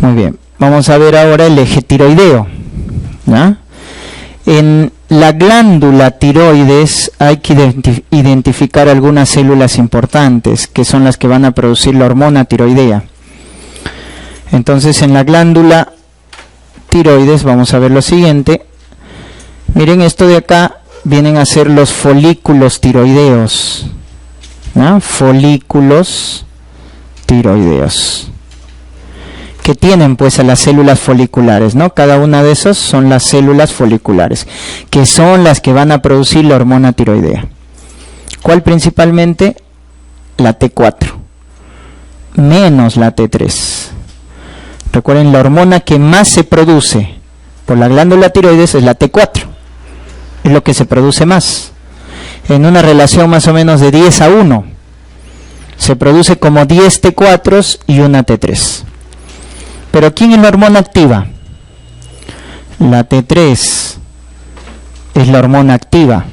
Muy bien, vamos a ver ahora el eje tiroideo, ¿ya? En la glándula tiroides hay que identificar algunas células importantes, que son las que van a producir la hormona tiroidea. Entonces, en la glándula tiroides vamos a ver lo siguiente. Miren, esto de acá vienen a ser los folículos tiroideos, ¿no? Folículos tiroideos, que tienen pues a las células foliculares, ¿no? Cada una de esas son las células foliculares, que son las que van a producir la hormona tiroidea. ¿Cuál principalmente? La T4, menos la T3. Recuerden, la hormona que más se produce por la glándula tiroides es la T4. Es lo que se produce más. En una relación más o menos de 10:1. Se produce como 10 T4s y una T3. Pero ¿quién es la hormona activa? La T3 es la hormona activa.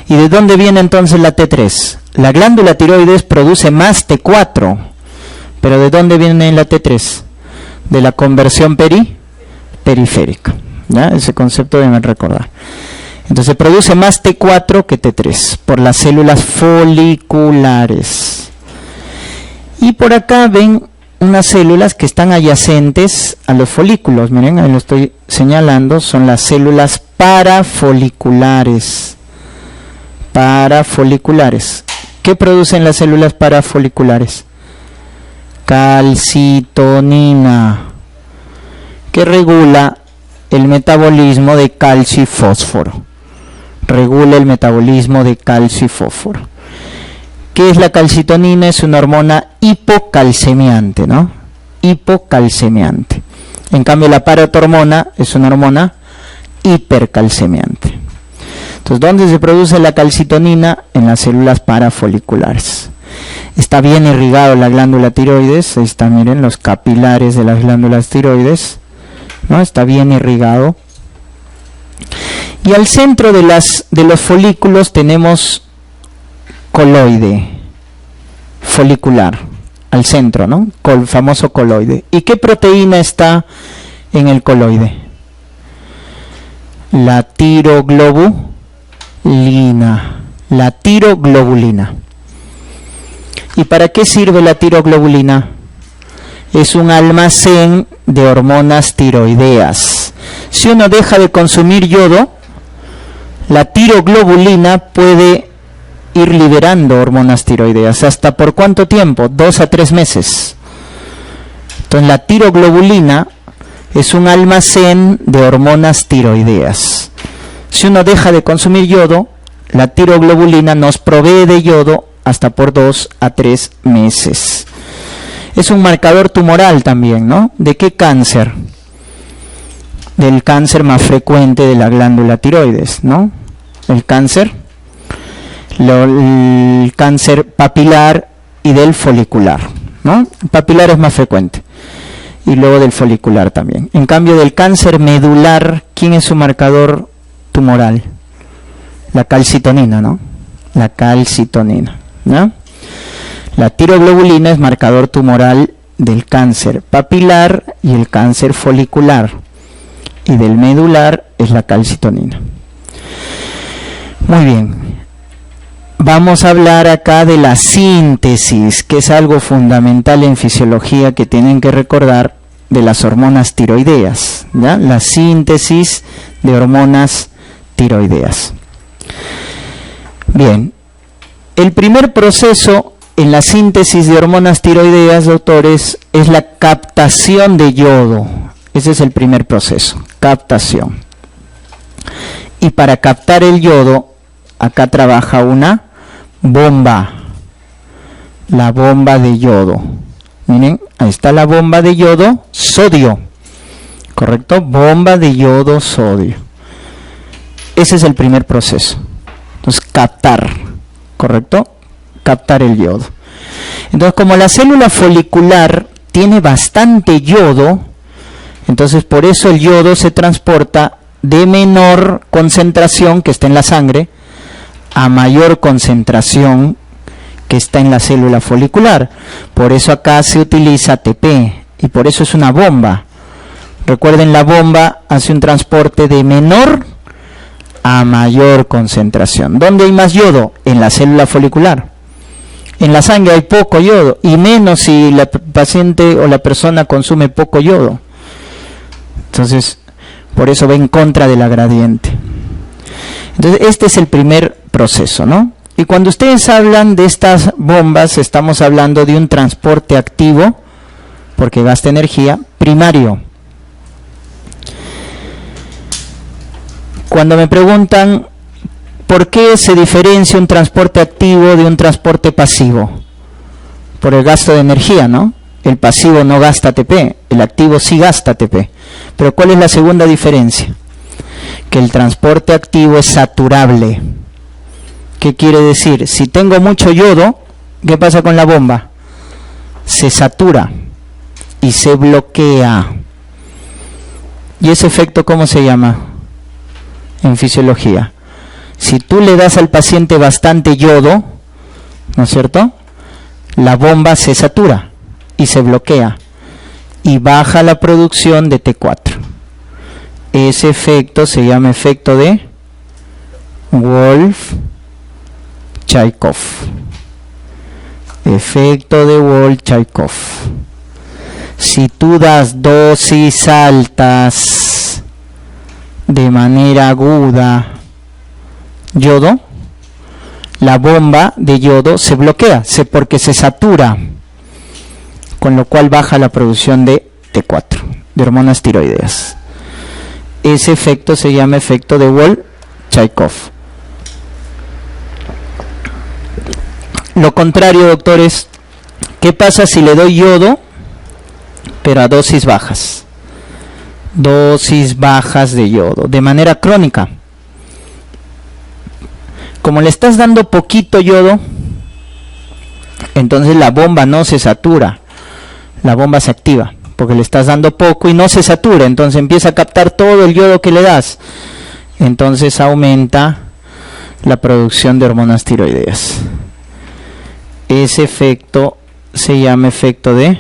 ¿Y de dónde viene entonces la T3? La glándula tiroides produce más T4. ¿Pero de dónde viene la T3? De la conversión periférica. ¿Ya? Ese concepto deben recordar. Entonces produce más T4 que T3 por las células foliculares. Y por acá ven unas células que están adyacentes a los folículos. Miren, ahí lo estoy señalando. Son las células parafoliculares. Parafoliculares. ¿Qué producen las células parafoliculares? Calcitonina, que regula el metabolismo de calcio y fósforo. Regula el metabolismo de calcio y fósforo. ¿Qué es la calcitonina? Es una hormona hipocalcemiante, ¿no? Hipocalcemiante. En cambio, la paratormona es una hormona hipercalcemiante. Entonces, ¿dónde se produce la calcitonina? En las células parafoliculares. Está bien irrigado la glándula tiroides. Ahí están, miren, los capilares de las glándulas tiroides, ¿no? Está bien irrigado. Y al centro de los folículos tenemos coloide folicular, al centro, ¿no? El famoso coloide. ¿Y qué proteína está en el coloide? La tiroglobulina. La tiroglobulina. ¿Y para qué sirve la tiroglobulina? Es un almacén de hormonas tiroideas. Si uno deja de consumir yodo, la tiroglobulina puede ir liberando hormonas tiroideas. ¿Hasta por cuánto tiempo? 2 a 3 meses. Entonces la tiroglobulina es un almacén de hormonas tiroideas. Si uno deja de consumir yodo, la tiroglobulina nos provee de yodo hasta por 2 a 3 meses. Es un marcador tumoral también, ¿no? ¿De qué cáncer? Del cáncer más frecuente de la glándula tiroides, ¿no? El cáncer papilar y del folicular, ¿no? El papilar es más frecuente. Y luego del folicular también. En cambio, del cáncer medular, ¿quién es su marcador tumoral? La calcitonina, ¿no? La calcitonina, ¿no? La tiroglobulina es marcador tumoral del cáncer papilar y el cáncer folicular. Y del medular es la calcitonina. Muy bien. Vamos a hablar acá de la síntesis, que es algo fundamental en fisiología que tienen que recordar, de las hormonas tiroideas, ¿ya? La síntesis de hormonas tiroideas. Bien. El primer proceso en la síntesis de hormonas tiroideas, doctores, es la captación de yodo. Ese es el primer proceso, captación. Y para captar el yodo, acá trabaja una bomba, la bomba de yodo. Miren, ahí está la bomba de yodo, sodio, ¿correcto? Bomba de yodo, sodio. Ese es el primer proceso. Entonces, captar, ¿correcto? Captar el yodo. Entonces, como la célula folicular tiene bastante yodo, entonces por eso el yodo se transporta de menor concentración, que está en la sangre, a mayor concentración que está en la célula folicular. Por eso acá se utiliza ATP, y por eso es una bomba. Recuerden, la bomba hace un transporte de menor a mayor concentración. ¿Dónde hay más yodo? En la célula folicular. En la sangre hay poco yodo, y menos si la paciente o la persona consume poco yodo. Entonces, por eso va en contra de la gradiente. Entonces, este es el primer proceso, ¿no? Y cuando ustedes hablan de estas bombas, estamos hablando de un transporte activo, porque gasta energía, primario. Cuando me preguntan por qué se diferencia un transporte activo de un transporte pasivo, por el gasto de energía, ¿no? El pasivo no gasta ATP, el activo sí gasta ATP. Pero ¿cuál es la segunda diferencia? Que el transporte activo es saturable. ¿Qué quiere decir? Si tengo mucho yodo, ¿qué pasa con la bomba? Se satura y se bloquea. ¿Y ese efecto cómo se llama en fisiología? Si tú le das al paciente bastante yodo, ¿no es cierto?, la bomba se satura y se bloquea y baja la producción de T4. Ese efecto se llama efecto de Wolff-Chaikov. Efecto de Wolff-Chaikov. Si tú das dosis altas de manera aguda yodo, la bomba de yodo se bloquea, porque se satura, con lo cual baja la producción de T4, de hormonas tiroideas. Ese efecto se llama efecto de Wolff-Chaikov. Lo contrario, doctores, ¿qué pasa si le doy yodo, pero a dosis bajas? Dosis bajas de yodo, de manera crónica. Como le estás dando poquito yodo, entonces la bomba no se satura, la bomba se activa, porque le estás dando poco y no se satura, entonces empieza a captar todo el yodo que le das, entonces aumenta la producción de hormonas tiroideas. Ese efecto se llama efecto de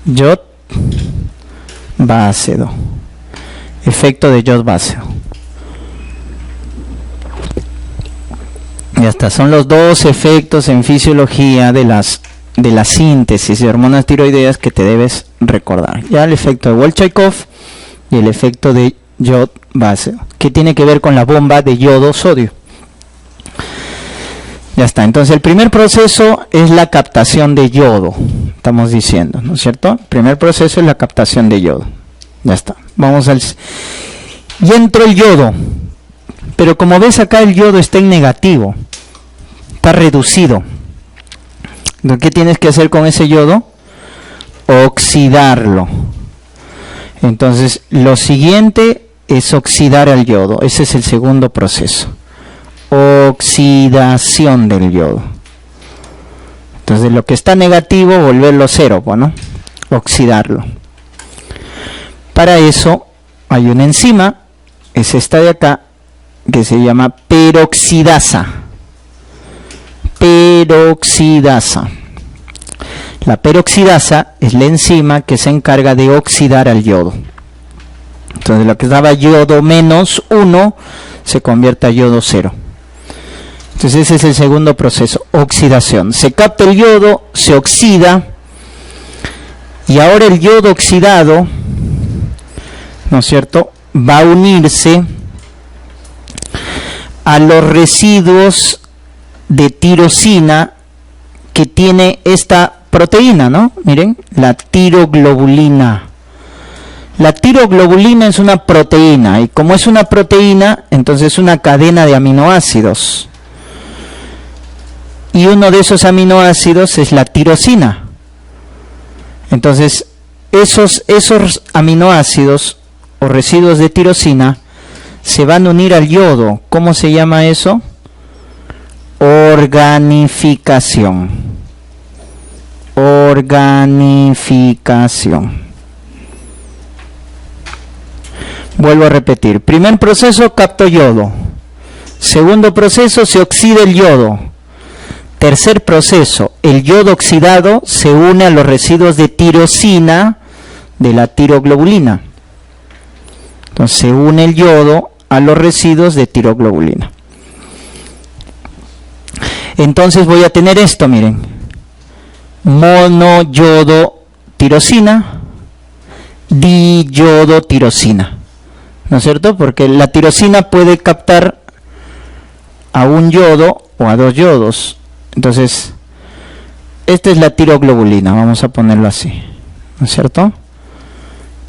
Jod-Basedow. Efecto de Jod-Basedow. Ya está, son los dos efectos en fisiología de la síntesis de hormonas tiroideas que te debes recordar. Ya el efecto de Wolff-Chaikov y el efecto de Jod-Basedow, que tiene que ver con la bomba de yodo-sodio. Ya está, entonces el primer proceso es la captación de yodo, estamos diciendo, ¿no es cierto? El primer proceso es la captación de yodo. Ya está, vamos al... Y entró el yodo, pero como ves acá el yodo está en negativo, está reducido. ¿Qué tienes que hacer con ese yodo? Oxidarlo. Entonces lo siguiente es oxidar al yodo, ese es el segundo proceso. Oxidación del yodo. Entonces lo que está negativo, volverlo cero, ¿no? Oxidarlo. Para eso hay una enzima, es esta de acá, que se llama peroxidasa. Peroxidasa. La peroxidasa es la enzima que se encarga de oxidar al yodo. Entonces lo que daba yodo menos 1 se convierte a yodo 0. Entonces ese es el segundo proceso, oxidación. Se capta el yodo, se oxida, y ahora el yodo oxidado, ¿no es cierto?, va a unirse a los residuos de tirosina que tiene esta proteína, ¿no? Miren, la tiroglobulina. La tiroglobulina es una proteína, y como es una proteína, entonces es una cadena de aminoácidos. Y uno de esos aminoácidos es la tirosina. Entonces, esos aminoácidos o residuos de tirosina se van a unir al yodo. ¿Cómo se llama eso? Organificación. Organificación. Vuelvo a repetir. Primer proceso, capto yodo. Segundo proceso, se oxida el yodo. Tercer proceso, el yodo oxidado se une a los residuos de tirosina de la tiroglobulina. Entonces se une el yodo a los residuos de tiroglobulina. Entonces voy a tener esto, miren, monoyodotirosina, diyodotirosina, ¿no es cierto? Porque la tirosina puede captar a un yodo o a dos yodos. Entonces, esta es la tiroglobulina, vamos a ponerlo así, ¿no es cierto?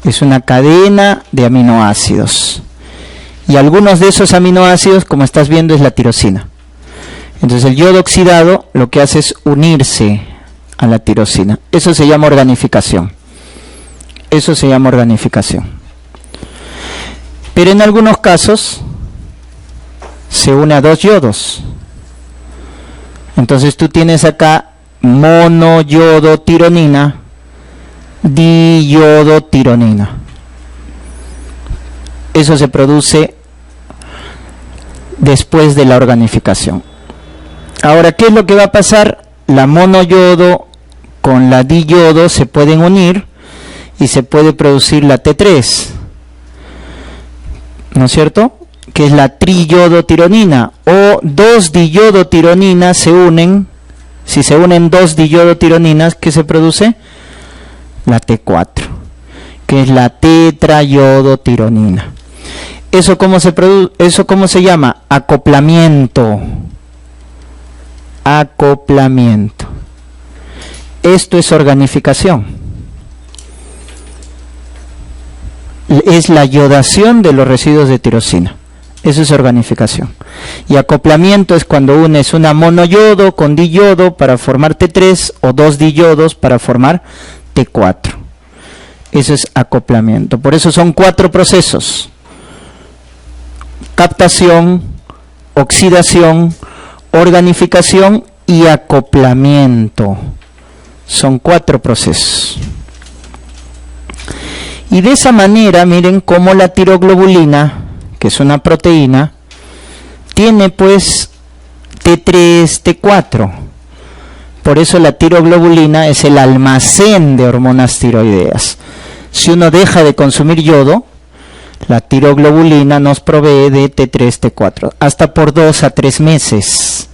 Es una cadena de aminoácidos. Y algunos de esos aminoácidos, como estás viendo, es la tirosina. Entonces el yodo oxidado lo que hace es unirse a la tirosina. Eso se llama organificación. Eso se llama organificación. Pero en algunos casos se une a dos yodos. Entonces tú tienes acá monoyodotironina, diyodotironina. Eso se produce después de la organificación. Ahora, ¿qué es lo que va a pasar? La monoyodo con la diyodo se pueden unir y se puede producir la T3, ¿no es cierto? Que es la triyodotironina, o dos diyodotironinas se unen. Si se unen dos diyodotironinas, ¿qué se produce? La T4, que es la tetrayodotironina. ¿Eso cómo se produce? ¿Eso cómo se llama? Acoplamiento. Acoplamiento. Esto es organificación. Es la yodación de los residuos de tirosina. Eso es organificación. Y acoplamiento es cuando unes una monoyodo con diyodo para formar T3 o dos diyodos para formar T4. Eso es acoplamiento. Por eso son 4 procesos: captación, oxidación, organificación y acoplamiento. Son 4 procesos. Y de esa manera, miren cómo la tiroglobulina, que es una proteína, tiene pues T3, T4. Por eso la tiroglobulina es el almacén de hormonas tiroideas. Si uno deja de consumir yodo, la tiroglobulina nos provee de T3, T4, hasta por 2 a 3 meses.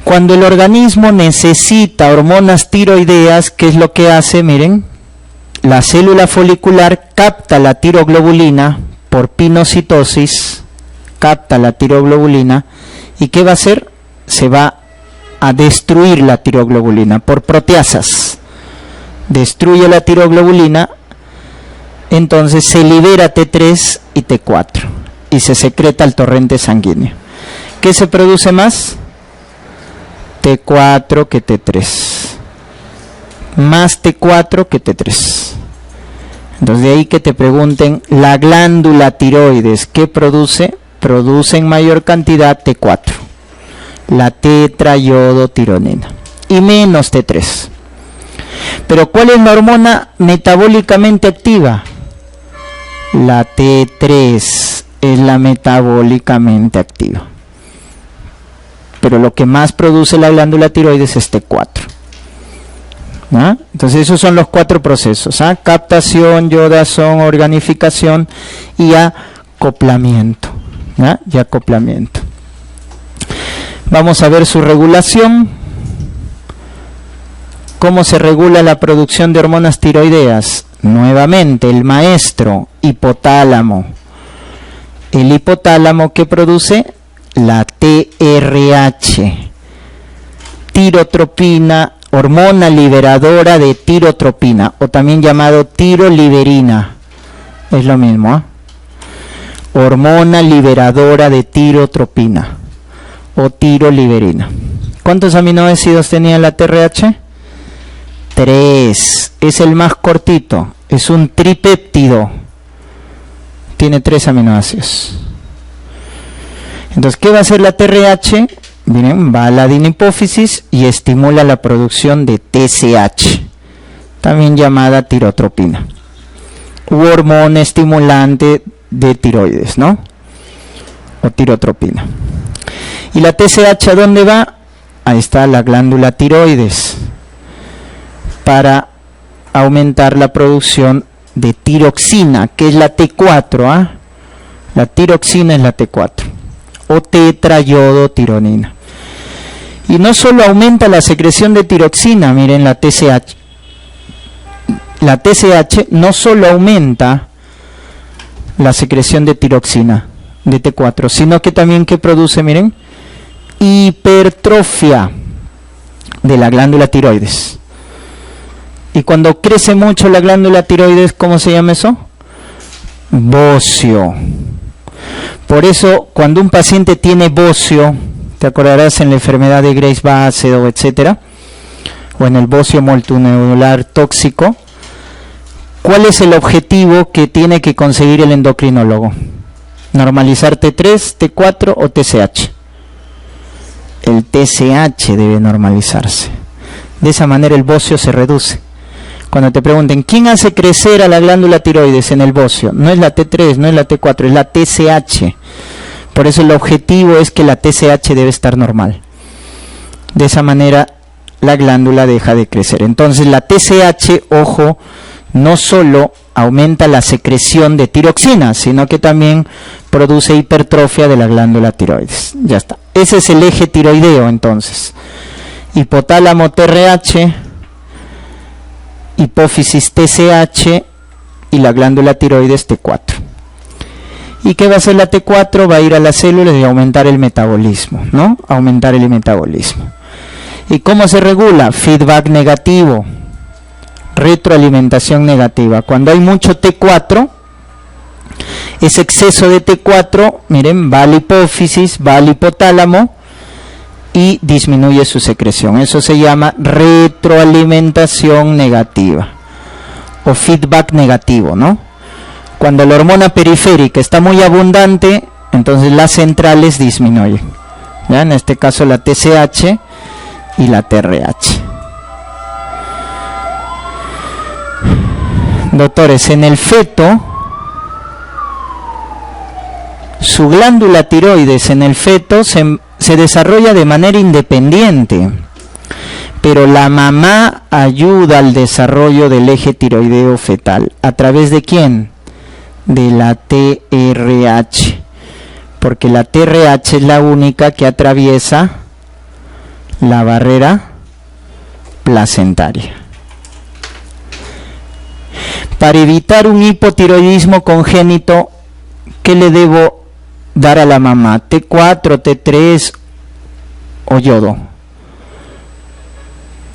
Cuando el organismo necesita hormonas tiroideas, ¿qué es lo que hace? Miren, la célula folicular capta la tiroglobulina por pinocitosis, capta la tiroglobulina, ¿y qué va a hacer? Se va a destruir la tiroglobulina por proteasas. Destruye la tiroglobulina, entonces se libera T3 y T4 y se secreta al torrente sanguíneo. ¿Qué se produce más? T4 que T3. Más T4 que T3. Entonces de ahí que te pregunten, la glándula tiroides, ¿qué produce? Produce en mayor cantidad T4, la tetrayodotironina, y menos T3. Pero ¿cuál es la hormona metabólicamente activa? La T3 es la metabólicamente activa. Pero lo que más produce la glándula tiroides es T4. ¿Ah? Entonces esos son los 4 procesos: captación, yodación, organificación y acoplamiento. ¿Ah? Y acoplamiento. Vamos a ver su regulación. ¿Cómo se regula la producción de hormonas tiroideas? Nuevamente, el maestro, hipotálamo. El hipotálamo, ¿qué produce? La TRH, tirotropina, hormona liberadora de tirotropina, o también llamado tiroliberina. Es lo mismo, hormona liberadora de tirotropina o tiroliberina. ¿Cuántos aminoácidos tenía la TRH? 3. Es el más cortito, es un tripéptido. Tiene 3 aminoácidos. Entonces, ¿qué va a hacer la TRH? Miren, va a la adipófisis y estimula la producción de TSH, también llamada tirotropina, u hormona estimulante de tiroides, ¿no? O tirotropina. ¿Y la TSH a dónde va? Ahí está la glándula tiroides, para aumentar la producción de tiroxina, que es la T4, ¿ah? La tiroxina es la T4, o tetrayodotironina. Y no solo aumenta la secreción de tiroxina, miren la TSH. La TSH no solo aumenta la secreción de tiroxina, de T4, sino que también, ¿qué produce? Miren, hipertrofia de la glándula tiroides. Y cuando crece mucho la glándula tiroides, ¿cómo se llama eso? Bocio. Por eso, cuando un paciente tiene bocio, te acordarás en la enfermedad de Graves-Basedow, etcétera, o en el bocio multinodular tóxico, ¿cuál es el objetivo que tiene que conseguir el endocrinólogo? ¿Normalizar T3, T4 o TSH? El TSH debe normalizarse. De esa manera el bocio se reduce. Cuando te pregunten, ¿quién hace crecer a la glándula tiroides en el bocio? No es la T3, no es la T4, es la TSH. Por eso el objetivo es que la TSH debe estar normal. De esa manera la glándula deja de crecer. Entonces la TSH, ojo, no solo aumenta la secreción de tiroxina, sino que también produce hipertrofia de la glándula tiroides. Ya está. Ese es el eje tiroideo, entonces. Hipotálamo TRH, hipófisis TSH y la glándula tiroides T4. ¿Y qué va a hacer la T4? Va a ir a las células y aumentar el metabolismo, ¿no? Aumentar el metabolismo. ¿Y cómo se regula? Feedback negativo, retroalimentación negativa. Cuando hay mucho T4, ese exceso de T4, miren, va a la hipófisis, va al hipotálamo y disminuye su secreción. Eso se llama retroalimentación negativa o feedback negativo, ¿no? Cuando la hormona periférica está muy abundante, entonces las centrales disminuyen. ¿Ya? En este caso la TSH y la TRH. Doctores, en el feto, su glándula tiroides en el feto se desarrolla de manera independiente, pero la mamá ayuda al desarrollo del eje tiroideo fetal. ¿A través de quién? De la TRH, porque la TRH es la única que atraviesa la barrera placentaria. Para evitar un hipotiroidismo congénito, ¿qué le debo dar a la mamá? ¿T4, T3 o yodo?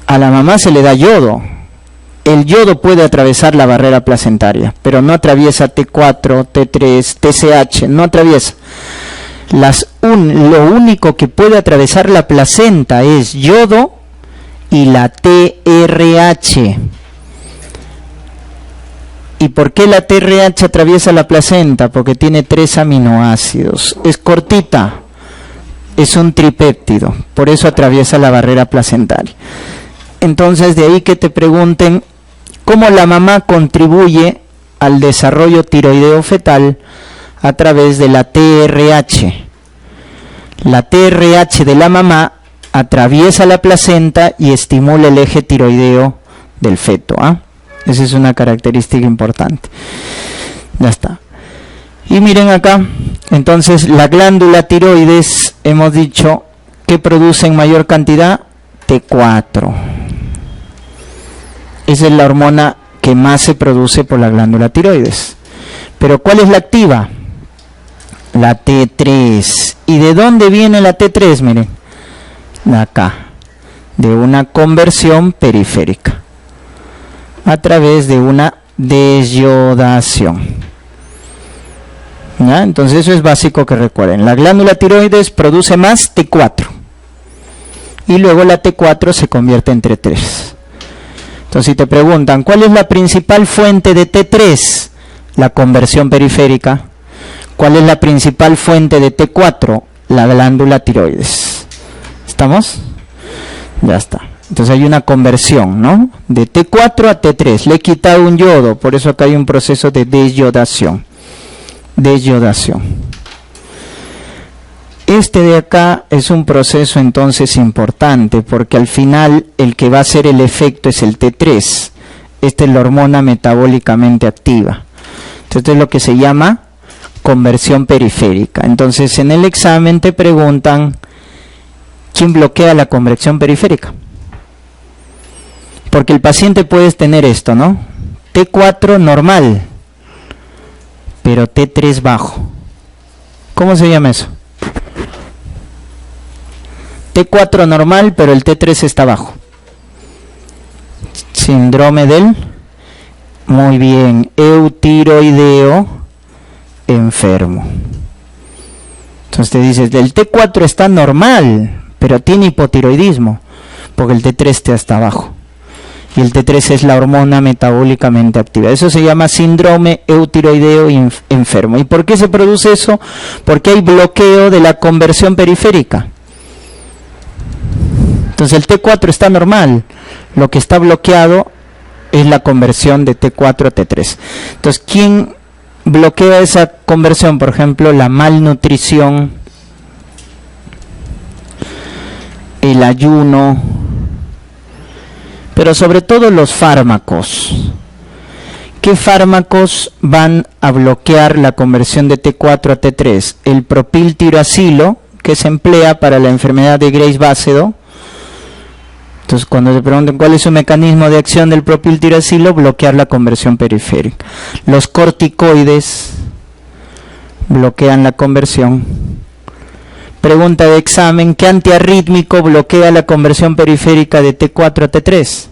A la mamá se le da yodo. El yodo puede atravesar la barrera placentaria, pero no atraviesa T4, T3, TSH, no atraviesa. Lo único que puede atravesar la placenta es yodo y la TRH. ¿Y por qué la TRH atraviesa la placenta? Porque tiene 3 aminoácidos. Es cortita, es un tripéptido, por eso atraviesa la barrera placentaria. Entonces, de ahí que te pregunten cómo la mamá contribuye al desarrollo tiroideo fetal a través de la TRH. La TRH de la mamá atraviesa la placenta y estimula el eje tiroideo del feto, ¿ah? Esa es una característica importante. Ya está. Y miren acá, entonces la glándula tiroides, hemos dicho que produce en mayor cantidad T4. Esa es la hormona que más se produce por la glándula tiroides. Pero ¿cuál es la activa? La T3. ¿Y de dónde viene la T3? Miren, de acá, de una conversión periférica, a través de una desyodación. ¿Ya? Entonces eso es básico que recuerden. La glándula tiroides produce más T4 y luego la T4 se convierte en T3. Entonces si te preguntan ¿cuál es la principal fuente de T3? La conversión periférica. ¿Cuál es la principal fuente de T4? La glándula tiroides. ¿Estamos? Ya está. Entonces hay una conversión, ¿no? De T4 a T3. Le he quitado un yodo, por eso acá hay un proceso de desyodación. Desyodación. Este de acá es un proceso entonces importante, porque al final el que va a hacer el efecto es el T3. Esta es la hormona metabólicamente activa. Entonces es lo que se llama conversión periférica. Entonces en el examen te preguntan, ¿quién bloquea la conversión periférica? Porque el paciente puede tener esto, ¿no? T4 normal, pero T3 bajo. ¿Cómo se llama eso? T4 normal, pero el T3 está bajo. Síndrome del, muy bien, eutiroideo enfermo. Entonces te dices, el T4 está normal, pero tiene hipotiroidismo, porque el T3 está abajo. Y el T3 es la hormona metabólicamente activa. Eso se llama síndrome eutiroideo enfermo. ¿Y por qué se produce eso? Porque hay bloqueo de la conversión periférica. Entonces el T4 está normal, lo que está bloqueado es la conversión de T4 a T3. Entonces, ¿quién bloquea esa conversión? Por ejemplo, la malnutrición, el ayuno, pero sobre todo los fármacos. ¿Qué fármacos van a bloquear la conversión de T4 a T3? El propiltiroacilo, que se emplea para la enfermedad de Graves-Basedow. Entonces, cuando se preguntan cuál es su mecanismo de acción del propiltiroacilo, bloquear la conversión periférica. Los corticoides bloquean la conversión. Pregunta de examen, ¿qué antiarrítmico bloquea la conversión periférica de T4 a T3?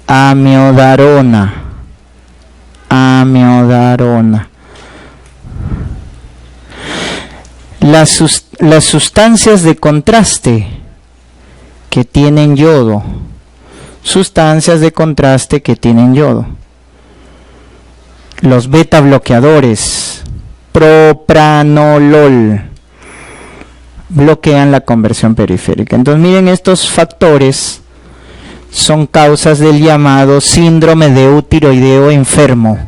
Amiodarona. Amiodarona. Las sustancias de contraste que tienen yodo. Sustancias de contraste que tienen yodo. Los beta bloqueadores, propranolol, bloquean la conversión periférica. Entonces miren, estos factores son causas del llamado síndrome de eutiroideo enfermo.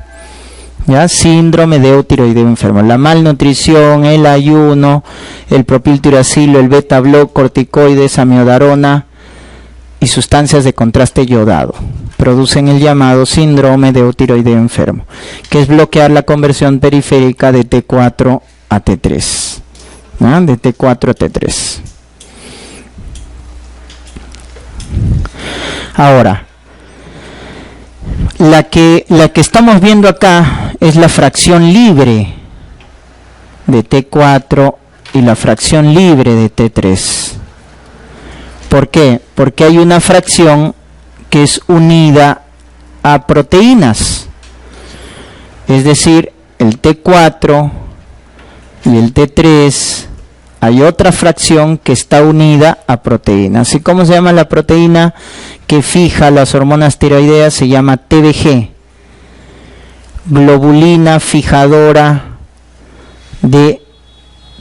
¿Ya? Síndrome de eutiroideo enfermo. La malnutrición, el ayuno, el propiltiroacilo, el beta-block, corticoides, amiodarona y sustancias de contraste yodado producen el llamado síndrome de eutiroideo enfermo, que es bloquear la conversión periférica de T4 a T3. ¿Ya? De T4 a T3. Ahora, la que estamos viendo acá es la fracción libre de T4 y la fracción libre de T3. ¿Por qué? Porque hay una fracción que es unida a proteínas. Es decir, el T4 y el T3, hay otra fracción que está unida a proteínas. ¿Y cómo se llama la proteína que fija las hormonas tiroideas? Se llama TBG, globulina fijadora de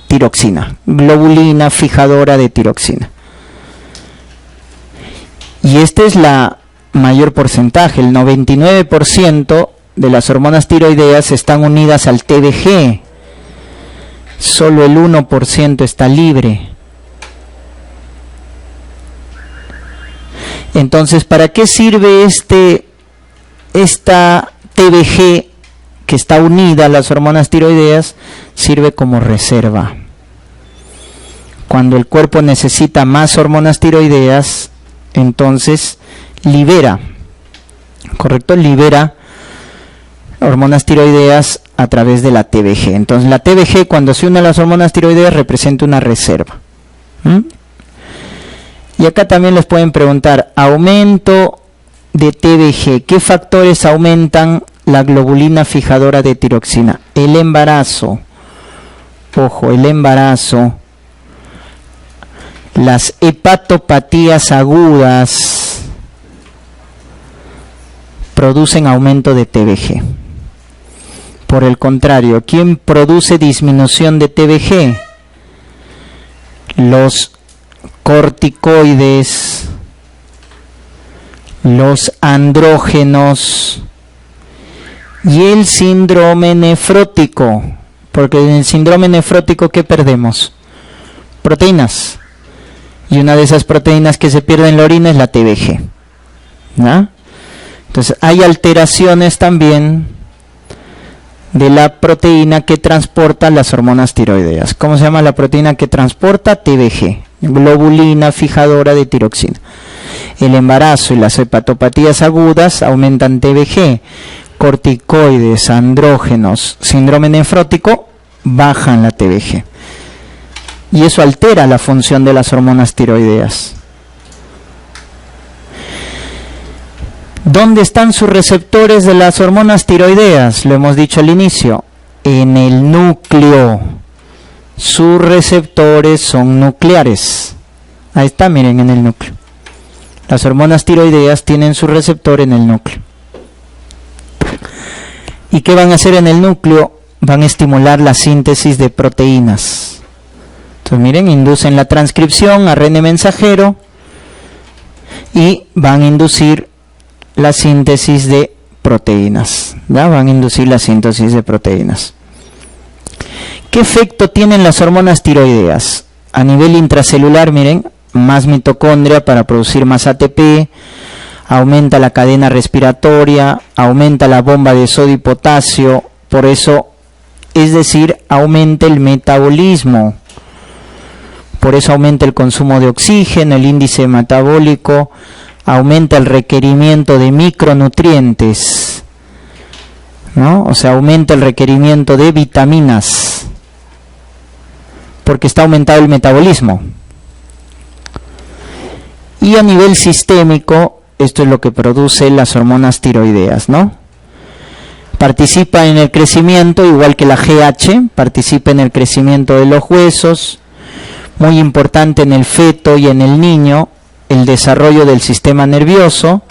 tiroxina. Globulina fijadora de tiroxina. Y este es la mayor porcentaje, el 99% de las hormonas tiroideas están unidas al TBG. Solo el 1% está libre. Entonces, ¿para qué sirve esta TBG que está unida a las hormonas tiroideas? Sirve como reserva. Cuando el cuerpo necesita más hormonas tiroideas, entonces libera, ¿correcto? Libera hormonas tiroideas a través de la TBG. Entonces la TBG, cuando se une a las hormonas tiroideas, representa una reserva. Y acá también les pueden preguntar, aumento de TBG, ¿qué factores aumentan la globulina fijadora de tiroxina? El embarazo, ojo, el embarazo, las hepatopatías agudas producen aumento de TBG. Por el contrario, ¿quién produce disminución de TBG? Los corticoides, los andrógenos y el síndrome nefrótico. Porque en el síndrome nefrótico, ¿qué perdemos? proteínas. Y una de esas proteínas que se pierde en la orina es la TBG. ¿No? Entonces hay alteraciones también de la proteína que transporta las hormonas tiroideas. ¿Cómo se llama la proteína que transporta? TBG, globulina fijadora de tiroxina. El embarazo y las hepatopatías agudas aumentan TBG, corticoides, andrógenos, síndrome nefrótico, bajan la TBG. Y eso altera la función de las hormonas tiroideas. ¿Dónde están sus receptores de las hormonas tiroideas? Lo hemos dicho al inicio, en el núcleo. Sus receptores son nucleares. Ahí está, miren, en el núcleo. Las hormonas tiroideas tienen su receptor en el núcleo. ¿Y qué van a hacer en el núcleo? Van a estimular la síntesis de proteínas. Entonces, miren, inducen la transcripción, ARN mensajero, y van a inducir la síntesis de proteínas. ¿Ya? Van a inducir la síntesis de proteínas. ¿Qué efecto tienen las hormonas tiroideas? A nivel intracelular, miren, más mitocondria para producir más ATP, aumenta la cadena respiratoria, aumenta la bomba de sodio y potasio, por eso, es decir, aumenta el metabolismo. Por eso aumenta el consumo de oxígeno, el índice metabólico, aumenta el requerimiento de micronutrientes, ¿no? O sea, aumenta el requerimiento de vitaminas, porque está aumentado el metabolismo. Y a nivel sistémico, esto es lo que produce las hormonas tiroideas, ¿no? Participa en el crecimiento, igual que la GH, participa en el crecimiento de los huesos, muy importante en el feto y en el niño, el desarrollo del sistema nervioso,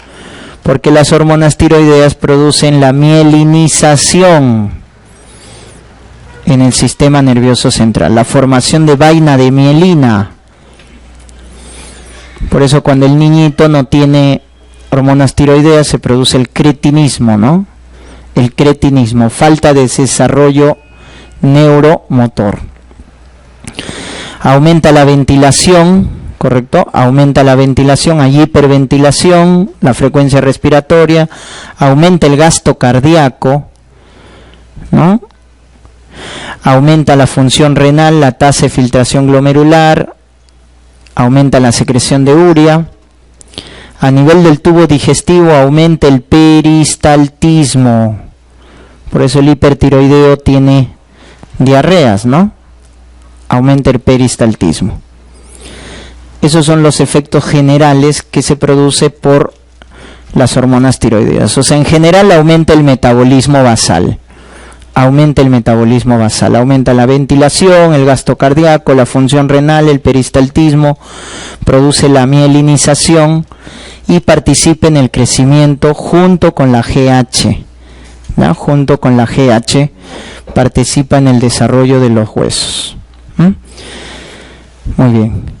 porque las hormonas tiroideas producen la mielinización en el sistema nervioso central, la formación de vaina de mielina. Por eso cuando el niñito no tiene hormonas tiroideas se produce el cretinismo, ¿no? El cretinismo, falta de desarrollo neuromotor. Aumenta la ventilación, ¿correcto? Aumenta la ventilación, hay hiperventilación, la frecuencia respiratoria, aumenta el gasto cardíaco, ¿no? Aumenta la función renal, la tasa de filtración glomerular, aumenta la secreción de urea. A nivel del tubo digestivo aumenta el peristaltismo. Por eso el hipertiroideo tiene diarreas, ¿no? Aumenta el peristaltismo. Esos son los efectos generales que se produce por las hormonas tiroideas. O sea, en general aumenta el metabolismo basal. Aumenta el metabolismo basal, aumenta la ventilación, el gasto cardíaco, la función renal, el peristaltismo, produce la mielinización y participa en el crecimiento junto con la GH. ¿No? Junto con la GH participa en el desarrollo de los huesos. Muy bien.